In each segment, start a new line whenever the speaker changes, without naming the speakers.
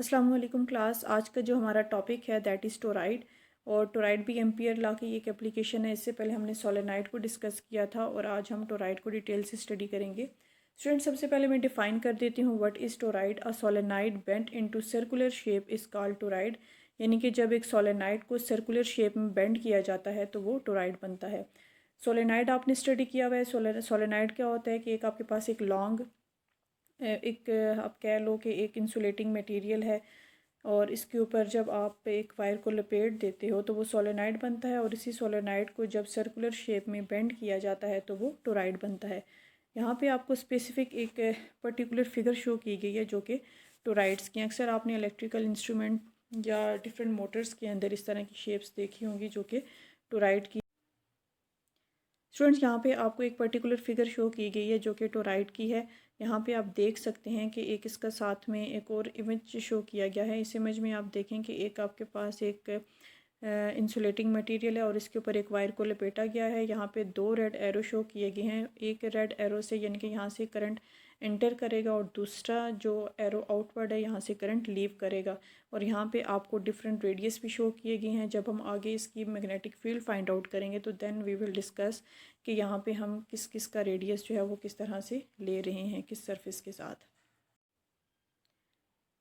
अस्सलाम वालेकुम क्लास। आज का जो हमारा टॉपिक है दैट इज़ टोराइड। और टोराइड भी एम्पियर लॉ की एक एप्लीकेशन है। इससे पहले हमने सोलेनाइड को डिस्कस किया था और आज हम टोराइड को डिटेल से स्टडी करेंगे। स्टूडेंट, सबसे पहले मैं डिफ़ाइन कर देती हूँ what is toroid. A solenoid bent into circular shape is called toroid. यानी कि जब एक सोलेनाइड को सर्कुलर शेप में बेंड किया जाता है तो वो टोराइड बनता है। सोलेनाइड आपने स्टडी किया हुआ है। सोलेनाइड क्या होता है कि एक आपके पास एक लॉन्ग एक आप कह लो कि एक इंसुलेटिंग मटेरियल है और इसके ऊपर जब आप एक वायर को लपेट देते हो तो वो सोलेनाइड बनता है। और इसी सोलेनाइड को जब सर्कुलर शेप में बेंड किया जाता है तो वो टोराइड बनता है। यहाँ पे आपको स्पेसिफिक एक पर्टिकुलर फिगर शो की गई है जो कि टोराइड्स की। अक्सर आपने इलेक्ट्रिकल इंस्ट्रूमेंट या डिफरेंट मोटर्स के अंदर इस तरह की शेप्स देखी होंगी जो कि टोराइड की। स्टूडेंट्स, यहाँ पे आपको एक पर्टिकुलर फिगर शो की गई है जो कि टोराइड की है। यहाँ पे आप देख सकते हैं कि एक इसका साथ में एक और इमेज शो किया गया है। इस इमेज में आप देखें कि एक आपके पास एक इंसुलेटिंग मटेरियल है और इसके ऊपर एक वायर को लपेटा गया है। यहाँ पे दो रेड एरो शो किए गए हैं। एक रेड एरो से यानी कि यहाँ से करंट एंटर करेगा और दूसरा जो एरो आउटवर्ड है यहाँ से करंट लीव करेगा। और यहाँ पे आपको डिफरेंट रेडियस भी शो किए गए हैं। जब हम आगे इसकी मैग्नेटिक फील्ड फाइंड आउट करेंगे तो देन वी विल डिस्कस कि यहाँ पे हम किस किस का रेडियस जो है वो किस तरह से ले रहे हैं किस सरफेस के साथ।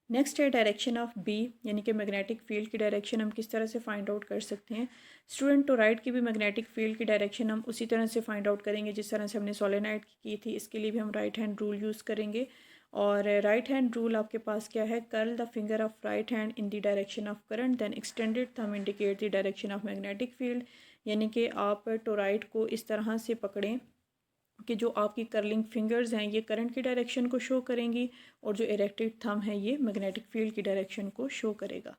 नेक्स्ट है डायरेक्शन ऑफ बी, यानी कि मैग्नेटिक फील्ड की डायरेक्शन हम किस तरह से फाइंड आउट कर सकते हैं। स्टूडेंट, टोराइड की भी मैग्नेटिक फील्ड की डायरेक्शन हम उसी तरह से फाइंड आउट करेंगे जिस तरह से हमने सोलेनाइड की थी। इसके लिए भी हम राइट हैंड रूल यूज़ करेंगे। और राइट हैंड रूल आपके पास क्या है, curl the finger of right hand in the direction of current then extended thumb indicate the direction of magnetic field. यानी कि आप टोराइड को इस तरह से पकड़ें कि जो आपकी कर्लिंग फिंगर्स हैं ये करंट की डायरेक्शन को शो करेंगी और जो इरेक्टेड थंब है ये मैग्नेटिक फील्ड की डायरेक्शन को शो करेगा।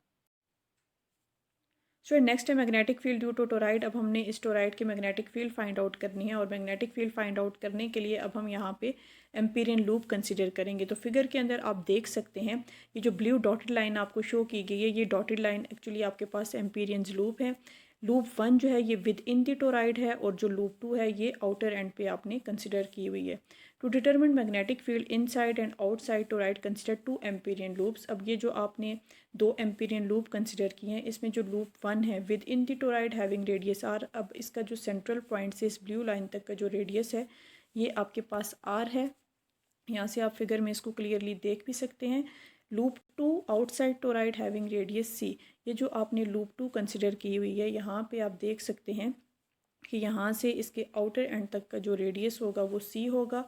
सो नेक्स्ट है magnetic field due to toroid. अब हमने इस टोराइड की मैग्नेटिक फील्ड फाइंड आउट करनी है और मैग्नेटिक फील्ड फाइंड आउट करने के लिए अब हम यहाँ पे एम्पीरियन लूप कंसीडर करेंगे। तो फिगर के अंदर आप देख सकते हैं ये जो ब्लू डॉटेड लाइन आपको शो की गई है ये डॉटेड लाइन एक्चुअली आपके पास एम्पीरियन लूप है। लूप 1 जो है ये विद इन द टोराइड है और जो लूप 2 है ये आउटर एंड पे आपने कंसिडर की हुई है। To determine magnetic field inside and outside toroid consider 2 Amperian loops. अब ये जो आपने 2 एम्पीरियन लूप कंसिडर किए हैं इसमें जो लूप 1 है within the toroid having radius R. अब इसका जो सेंट्रल पॉइंट से इस ब्लू लाइन तक का जो रेडियस है ये आपके पास आर है। यहाँ से आप फिगर में इसको क्लियरली देख भी सकते हैं। Loop 2 outside toroid having radius c. ये जो आपने लूप 2 कंसिडर की हुई है यहाँ पे आप देख सकते हैं कि यहाँ से इसके आउटर एंड तक का जो रेडियस होगा वो सी होगा।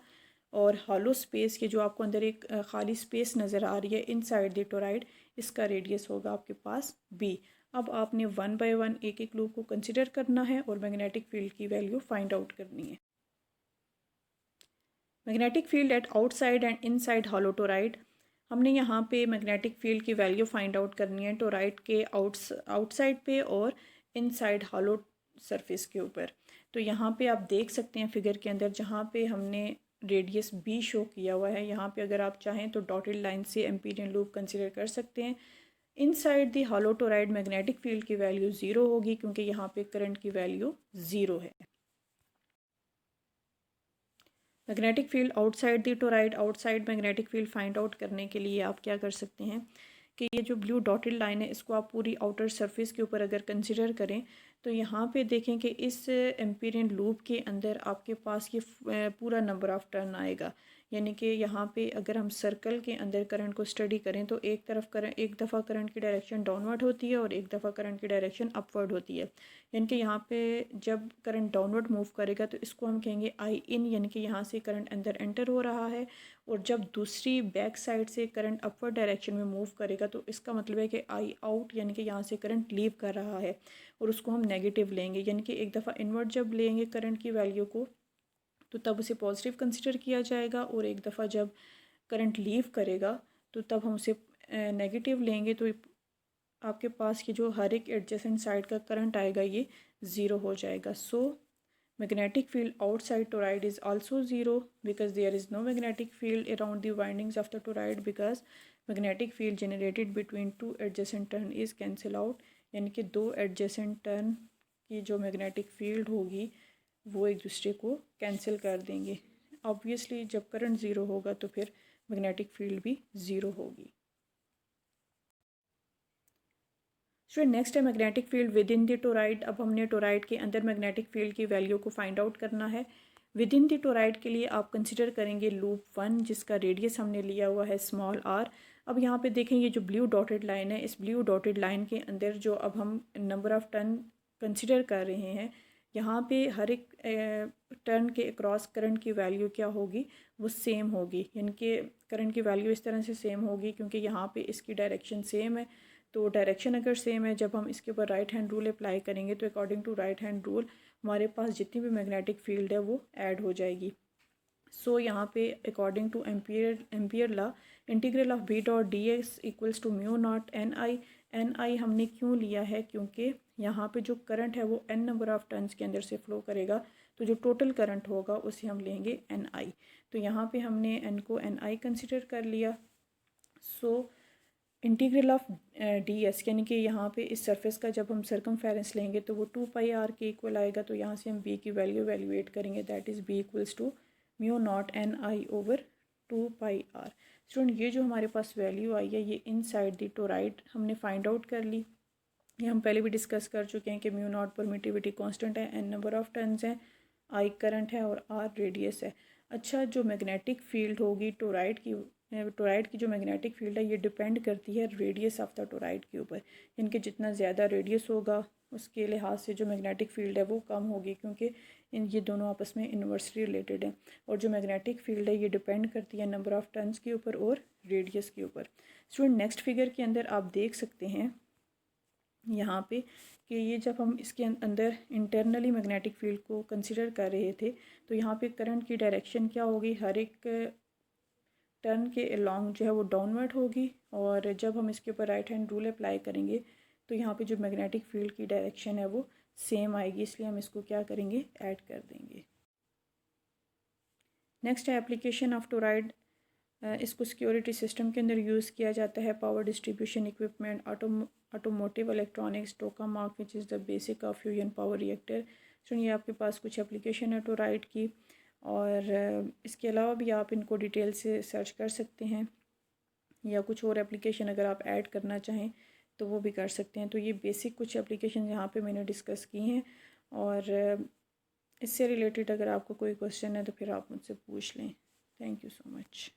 और हॉलो स्पेस के जो आपको अंदर एक खाली स्पेस नज़र आ रही है इनसाइड द टोराइड इसका रेडियस होगा आपके पास बी। अब आपने 1 बाय 1 एक एक लूप को कंसिडर करना है और मैग्नेटिक फील्ड की वैल्यू फाइंड आउट करनी है। Magnetic field at outside and inside hollow toroid. हमने यहाँ पे मैग्नेटिक फील्ड की वैल्यू फाइंड आउट करनी है टोराइड के आउटसाइड पे और इनसाइड हॉलो सरफेस के ऊपर। तो यहाँ पे आप देख सकते हैं फिगर के अंदर जहाँ पे हमने रेडियस बी शो किया हुआ है यहाँ पे अगर आप चाहें तो डॉटेड लाइन से एम्पीरियन लूप कंसिडर कर सकते हैं। Inside the hollow toroid magnetic field की वैल्यू ज़ीरो होगी क्योंकि यहाँ पे करंट की वैल्यू ज़ीरो है। Magnetic field outside the toroid. Outside magnetic field find out करने के लिए आप क्या कर सकते हैं कि ये जो ब्लू डॉटेड लाइन है इसको आप पूरी आउटर सरफेस के ऊपर अगर कंसिडर करें तो यहाँ पे देखें कि इस एम्पीरियन लूप के अंदर आपके पास ये पूरा नंबर ऑफ टर्न आएगा। यानी कि यहाँ पे अगर हम सर्कल के अंदर करंट को स्टडी करें तो एक दफ़ा करंट की डायरेक्शन डाउनवर्ड होती है और एक दफ़ा करंट की डायरेक्शन अपवर्ड होती है। यानी कि यहाँ पे जब करंट डाउनवर्ड मूव करेगा तो इसको हम कहेंगे आई इन, यानी कि यहाँ से करंट अंदर एंटर हो रहा है। और जब दूसरी बैक साइड से करंट अपवर्ड डायरेक्शन में मूव करेगा तो इसका मतलब है कि आई आउट, यानी कि यहाँ से करंट लीव कर रहा है और उसको हम नेगेटिव लेंगे। यानी कि एक दफ़ा इन्वर्ट जब लेंगे करंट की वैल्यू को तो तब उसे पॉजिटिव कंसिडर किया जाएगा और एक दफ़ा जब करंट लीव करेगा तो तब हम उसे नेगेटिव लेंगे। तो आपके पास की जो हर एक एडजेसेंट साइड का करंट आएगा ये ज़ीरो हो जाएगा। So magnetic field outside toroid is also zero because there is no magnetic field around the windings of the toroid because magnetic field generated between two adjacent turn is cancel out. यानी कि दो adjacent turn की जो magnetic field होगी वो एक दूसरे को कैंसिल कर देंगे। ऑब्वियसली जब करंट ज़ीरो होगा तो फिर मैग्नेटिक फील्ड भी ज़ीरो होगी। स्टूडेंट नेक्स्ट है magnetic field with in the toroid. अब हमने टोराइड के अंदर मैग्नेटिक फील्ड की वैल्यू को फाइंड आउट करना है। विद इन द टोराइड के लिए आप कंसिडर करेंगे लूप 1 जिसका रेडियस हमने लिया हुआ है स्मॉल r। अब यहाँ पे देखें ये जो ब्लू डॉटेड लाइन है, इस ब्लू डॉटेड लाइन के अंदर जो अब हम नंबर ऑफ़ टर्न कंसिडर कर रहे हैं, यहाँ पे हर एक टर्न के अक्रॉस करंट की वैल्यू क्या होगी, वो सेम होगी। यानी कि करंट की वैल्यू इस तरह से सेम होगी क्योंकि यहाँ पे इसकी डायरेक्शन सेम है। तो डायरेक्शन अगर सेम है, जब हम इसके ऊपर राइट हैंड रूल अप्लाई करेंगे तो according to right hand rule हमारे पास जितनी भी मैग्नेटिक फील्ड है वो ऐड हो जाएगी। सो यहाँ पे according to Ampere law integral of B dot d x equals to mu not N I. N I हमने क्यों लिया है, क्योंकि यहाँ पे जो करंट है वो एन नंबर ऑफ़ टर्न्स के अंदर से फ्लो करेगा, तो जो टोटल करंट होगा उसे हम लेंगे एन आई। तो यहाँ पे हमने एन को एन आई कंसिडर कर लिया। So integral of D S यानी कि यहाँ पे इस सरफेस का जब हम सर्कमफेरेंस लेंगे तो वो 2 पाई आर के इक्वल आएगा। तो यहाँ से हम बी की वैल्यू वैल्यूएट करेंगे, that is B equals to mu not N I over 2 pi R. Student ये जो हमारे पास वैल्यू आई है ये इनसाइड द टोराइड हमने फाइंड आउट कर ली। ये हम पहले भी डिस्कस कर चुके हैं कि म्यू नॉट परमिटिविटी कांस्टेंट है, एन नंबर ऑफ़ टर्न्स हैं, आई करंट है और आर रेडियस है। अच्छा, जो मैग्नेटिक फील्ड होगी टोराइड की जो मैग्नेटिक फील्ड है ये डिपेंड करती है रेडियस ऑफ द टोराइड के ऊपर। इनके जितना ज़्यादा रेडियस होगा उसके लिहाज से जो मैग्नेटिक फील्ड है वो कम होगी, क्योंकि ये दोनों आपस में इन्वर्सली रिलेटेड हैं। और जो मैग्नेटिक फील्ड है ये डिपेंड करती है नंबर ऑफ़ टर्न्स के ऊपर और रेडियस के ऊपर। स्टूडेंट नेक्स्ट फिगर के अंदर आप देख सकते हैं यहाँ पे कि ये जब हम इसके अंदर इंटरनली मैग्नेटिक फील्ड को कंसिडर कर रहे थे तो यहाँ पे करंट की डायरेक्शन क्या होगी, हर एक टर्न के अलॉन्ग जो है वो डाउनवर्ड होगी। और जब हम इसके ऊपर राइट हैंड रूल अप्लाई करेंगे तो यहाँ पे जो मैग्नेटिक फील्ड की डायरेक्शन है वो सेम आएगी, इसलिए हम इसको क्या करेंगे, ऐड कर देंगे। नेक्स्ट है एप्लीकेशन ऑफ टोराइड। इसको सिक्योरिटी सिस्टम के अंदर यूज़ किया जाता है, power distribution equipment, automotive electronics, tokamak which is the basic of fusion power reactor. सुनिए आपके पास कुछ एप्लीकेशन है टोराइड की, और इसके अलावा भी आप इनको डिटेल से सर्च कर सकते हैं, या कुछ और एप्लीकेशन अगर आप ऐड करना चाहें तो वो भी कर सकते हैं। तो ये बेसिक कुछ एप्लीकेशन यहाँ पे मैंने डिस्कस की हैं, और इससे रिलेटेड अगर आपको कोई क्वेश्चन है तो फिर आप मुझसे पूछ लें। Thank you so much.